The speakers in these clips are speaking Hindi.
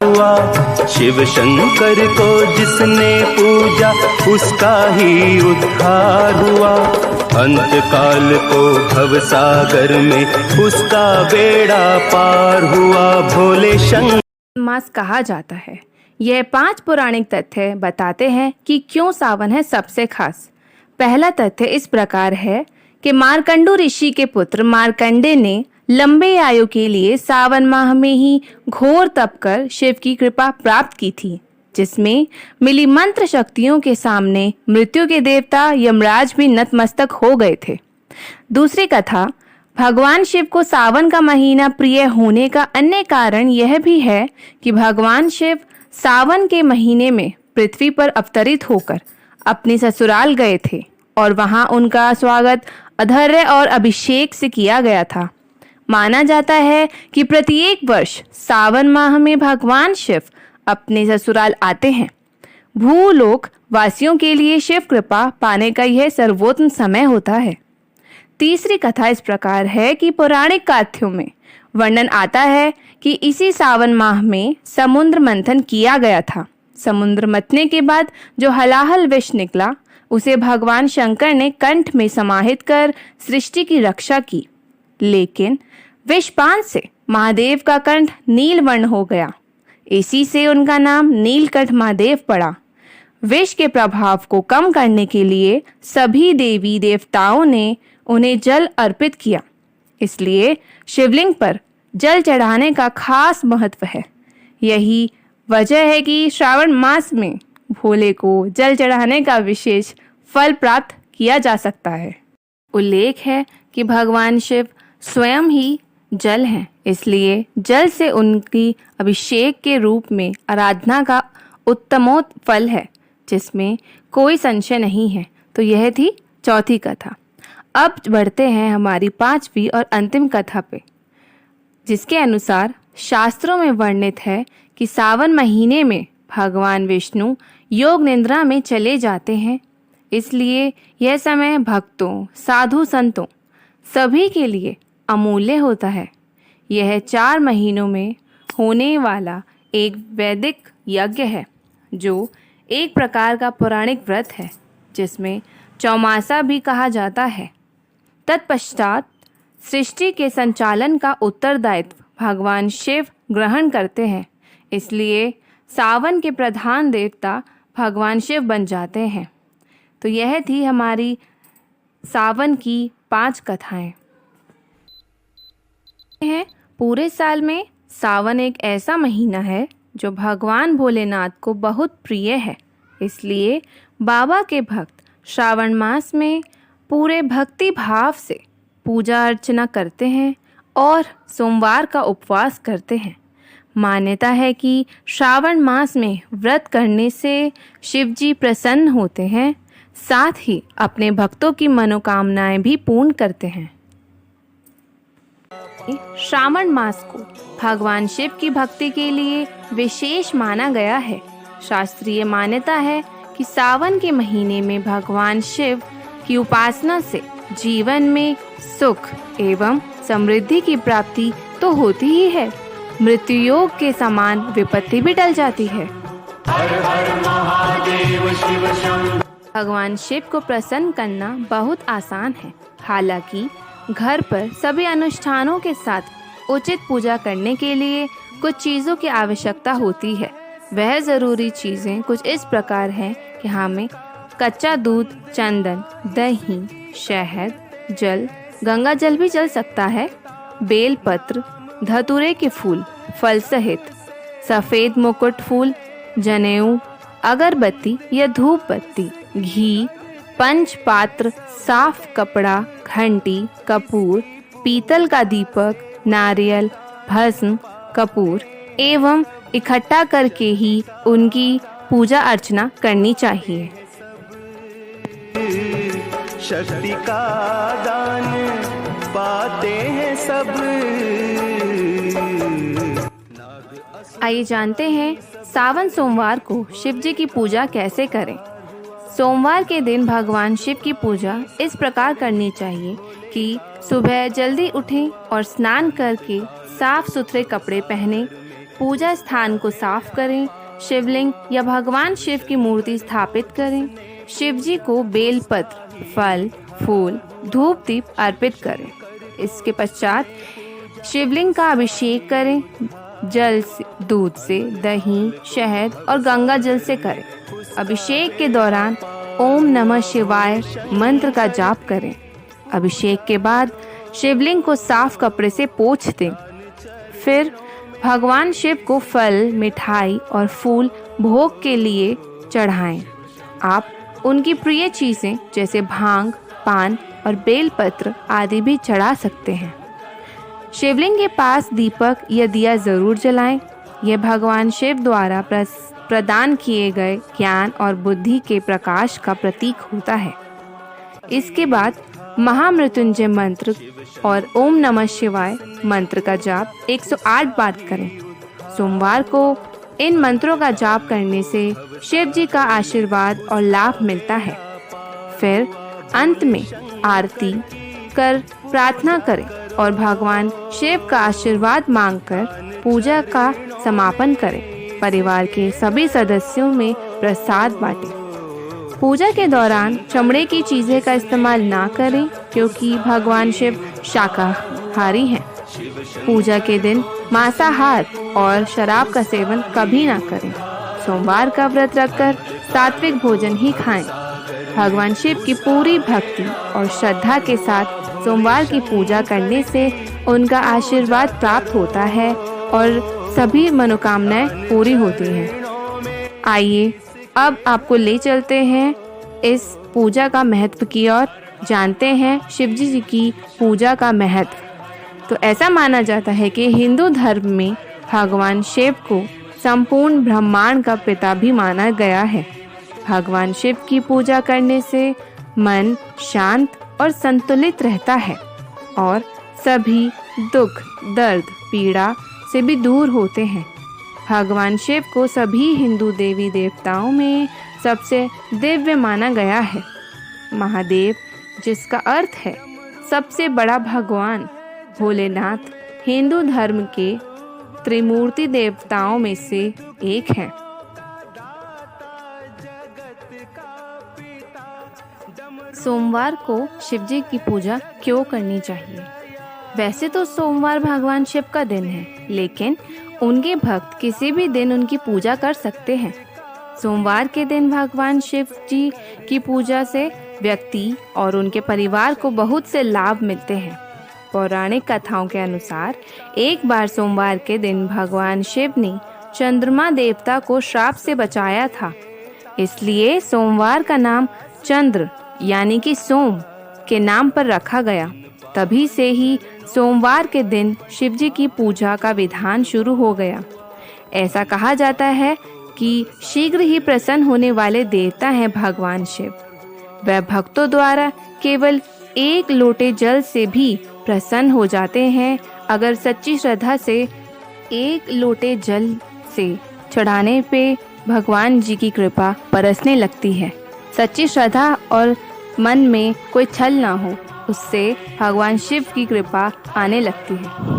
हुआ। शिव शंकर को जिसने पूजा उसका ही उद्धार हुआ। अंत काल को भव सागर में उसका बेड़ा पार हुआ। भोले शंकर मास कहा जाता है। यह 5 पौराणिक तथ्य बताते हैं कि क्यों सावन है सबसे खास। पहला तथ्य इस प्रकार है कि मार्कंडू ऋषि के पुत्र मार्कंडे ने लंबे आयु के लिए सावन माह में ही घोर तप कर शिव की कृपा प्राप्त की थी, जिसमें मिली मंत्र शक्तियों के सामने मृत्यु के देवता यमराज भी नतमस्तक हो गए थे। दूसरी कथा, भगवान शिव को सावन का महीना प्रिय होने का अन्य कारण यह भी है कि भगवान शिव सावन के महीने में पृथ्वी पर अवतरित होकर अपने ससुराल गए थे और वहां उनका स्वागत अधर्य और अभिषेक से किया गया था। माना जाता है कि प्रत्येक वर्ष सावन माह में भगवान शिव अपने ससुराल आते हैं। भूलोक वासियों के लिए शिव कृपा पाने का यह सर्वोत्तम समय होता है। तीसरी कथा इस प्रकार है कि पौराणिक कथाओं में वर्णन आता है कि इसी सावन माह में समुद्र मंथन किया गया था। समुद्र मंथने के बाद जो हलाहल विष निकला उसे भगवान शंकर ने कंठ में समाहित कर सृष्टि की रक्षा की, लेकिन विषपान से महादेव का कंठ नील वर्ण हो गया। इसी से उनका नाम नीलकंठ महादेव पड़ा। विष के प्रभाव को कम करने के लिए सभी देवी देवताओं ने उन्हें जल अर्पित किया, इसलिए शिवलिंग पर जल चढ़ाने का खास महत्व है। यही वजह है कि श्रावण मास में भोले को जल चढ़ाने का विशेष फल प्राप्त किया जा सकता है। उल्लेख है कि भगवान शिव स्वयं ही जल हैं, इसलिए जल से उनकी अभिषेक के रूप में आराधना का उत्तमोत्तम फल है, जिसमें कोई संशय नहीं है। तो यह थी चौथी कथा। अब बढ़ते हैं हमारी 5वीं और अंतिम कथा पे, जिसके अनुसार शास्त्रों में वर्णित है कि सावन महीने में भगवान विष्णु योग निद्रा में चले जाते हैं, इसलिए यह समय भक्तों, साधु संतों सभी के लिए अमूल्य होता है। यह 4 महीनों में होने वाला एक वैदिक यज्ञ है, जो एक प्रकार का पौराणिक व्रत है, जिसमें चौमासा भी कहा जाता है। तत्पश्चात सृष्टि के संचालन का उत्तरदायित्व भगवान शिव ग्रहण करते हैं, इसलिए सावन के प्रधान देवता भगवान शिव बन जाते हैं। तो यह थी हमारी सावन की 5 कथाएं। पूरे साल में सावन एक ऐसा महीना है जो भगवान भोलेनाथ को बहुत प्रिय है, इसलिए बाबा के भक्त श्रावण मास में पूरे भक्ति भाव से पूजा अर्चना करते हैं और सोमवार का उपवास करते हैं। मान्यता है कि श्रावण मास में व्रत करने से शिव जी प्रसन्न होते हैं, साथ ही अपने भक्तों की मनोकामनाएं भी पूर्ण करते हैं। श्रावण मास को भगवान शिव की भक्ति के लिए विशेष माना गया है। शास्त्रीय मान्यता है कि सावन के महीने में भगवान शिव की उपासना से जीवन में सुख एवं समृद्धि की प्राप्ति तो होती ही है, मृत्यु योग के समान विपत्ति भी टल जाती है। हर हर महादेव शिव शंभो। भगवान शिव को प्रसन्न करना बहुत आसान है। हालांकि घर पर सभी अनुष्ठानों के साथ उचित पूजा करने के लिए कुछ चीज़ों की आवश्यकता होती है। वह ज़रूरी चीज़ें कुछ इस प्रकार हैं कि हमें कच्चा दूध, चंदन, दही, शहद, जल, गंगा जल भी चल सकता है, बेल पत्र, धतूरे के फूल, फल सहित, सफ़ेद मुकुट फूल, जनेऊ, अगरबत्ती या धूप बत्ती, घी, पंच पात्र, साफ कपड़ा, घंटी, कपूर, पीतल का दीपक, नारियल, भस्म, कपूर एवं इकट्ठा करके ही उनकी पूजा अर्चना करनी चाहिए। शक्ति का दान पाते हैं सब। आइए जानते हैं सावन सोमवार को शिव जी की पूजा कैसे करें। सोमवार के दिन भगवान शिव की पूजा इस प्रकार करनी चाहिए कि सुबह जल्दी उठें और स्नान करके साफ सुथरे कपड़े पहनें, पूजा स्थान को साफ करें, शिवलिंग या भगवान शिव की मूर्ति स्थापित करें, शिव जी को बेलपत्र, फल, फूल, धूप दीप अर्पित करें। इसके पश्चात शिवलिंग का अभिषेक करें। जल से, दूध से, दही, शहद और गंगा जल से करें। अभिषेक के दौरान ओम नमः शिवाय मंत्र का जाप करें। अभिषेक के बाद शिवलिंग को साफ कपड़े से पोंछ दें। फिर भगवान शिव को फल, मिठाई और फूल भोग के लिए चढ़ाएं। आप उनकी प्रिय चीज़ें जैसे भांग, पान और बेलपत्र आदि भी चढ़ा सकते हैं। शिवलिंग के पास दीपक या दिया जरूर जलाएं। यह भगवान शिव द्वारा प्रदान किए गए ज्ञान और बुद्धि के प्रकाश का प्रतीक होता है। इसके बाद महामृत्युंजय मंत्र और ओम नमः शिवाय मंत्र का जाप 108 बार करें। सोमवार को इन मंत्रों का जाप करने से शिव जी का आशीर्वाद और लाभ मिलता है। फिर अंत में आरती कर प्रार्थना करें और भगवान शिव का आशीर्वाद मांगकर पूजा का समापन करें। परिवार के सभी सदस्यों में प्रसाद बांटें। पूजा के दौरान चमड़े की चीजें का इस्तेमाल ना करें क्योंकि भगवान शिव शाकाहारी हैं। पूजा के दिन मांसाहार और शराब का सेवन कभी ना करें। सोमवार का व्रत रखकर सात्विक भोजन ही खाएं। भगवान शिव की पूरी भक्ति और श्रद्धा के साथ सोमवार की पूजा करने से उनका आशीर्वाद प्राप्त होता है और सभी मनोकामनाएं पूरी होती हैं। आइए अब आपको ले चलते हैं इस पूजा का महत्व की ओर, जानते हैं शिव जी की पूजा का महत्व। तो ऐसा माना जाता है कि हिंदू धर्म में भगवान शिव को संपूर्ण ब्रह्मांड का पिता भी माना गया है। भगवान शिव की पूजा करने से मन शांत और संतुलित रहता है और सभी दुख, दर्द, पीड़ा से भी दूर होते हैं। भगवान शिव को सभी हिंदू देवी देवताओं में सबसे दिव्य माना गया है। महादेव, जिसका अर्थ है सबसे बड़ा भगवान, भोलेनाथ हिंदू धर्म के त्रिमूर्ति देवताओं में से एक हैं। सोमवार को शिव जी की पूजा क्यों करनी चाहिए? वैसे तो सोमवार भगवान शिव का दिन है, लेकिन उनके भक्त किसी भी दिन उनकी पूजा कर सकते हैं। सोमवार के दिन भगवान शिव जी की पूजा से व्यक्ति और उनके परिवार को बहुत से लाभ मिलते हैं। पौराणिक कथाओं के अनुसार एक बार सोमवार के दिन भगवान शिव ने चंद्रमा देवता को श्राप से बचाया था। इसलिए सोमवार का नाम चंद्र यानी कि सोम के नाम पर रखा गया। तभी से ही सोमवार के दिन शिव जी की पूजा का विधान शुरू हो गया। ऐसा कहा जाता है कि शीघ्र ही प्रसन्न होने वाले देवता हैं भगवान शिव। वह भक्तों द्वारा केवल एक लोटे जल से भी प्रसन्न हो जाते हैं। अगर सच्ची श्रद्धा से एक लोटे जल से चढ़ाने पे भगवान जी की कृपा बरसने लगती है। सच्ची श्रद्धा और मन में कोई छल ना हो, उससे भगवान शिव की कृपा आने लगती है।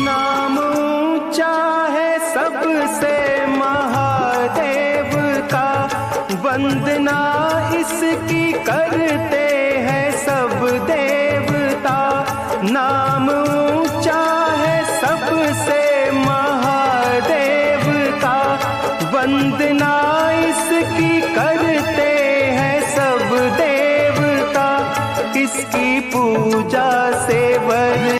नाम ऊंचा है सबसे महादेव का, वंदना इसकी करते हैं सब देवता। नाम ऊंचा है सबसे महादेव का, वंदना इसकी करते हैं सब देवता। इसकी पूजा से वर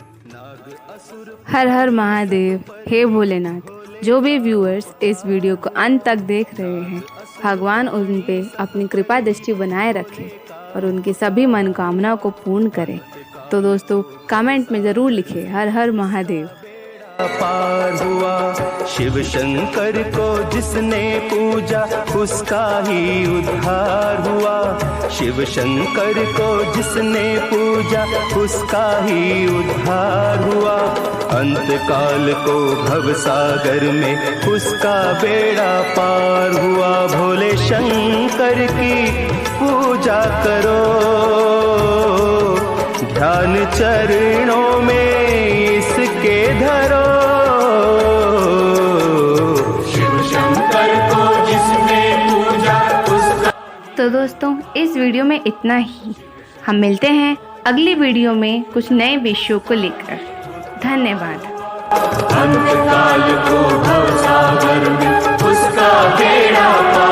हर हर महादेव। हे भोलेनाथ, जो भी व्यूअर्स इस वीडियो को अंत तक देख रहे हैं, भगवान उन पे अपनी कृपा दृष्टि बनाए रखें और उनकी सभी मनोकामनाओं को पूर्ण करें। तो दोस्तों कमेंट में ज़रूर लिखें हर हर महादेव। पार हुआ शिव शंकर को जिसने पूजा, उसका ही उद्धार हुआ। शिव शंकर को जिसने पूजा उसका ही उद्धार हुआ। अंत काल को भव सागर में उसका बेड़ा पार हुआ। भोले शंकर की पूजा करो, ध्यान चरणों में इसके धरो। शिव शंकर को जिसने पूजा उसका। तो दोस्तों इस वीडियो में इतना ही। हम मिलते हैं अगली वीडियो में कुछ नए विषयों को लेकर। धन्यवाद। अंत काल को भव सागर में उसका बेड़ा पार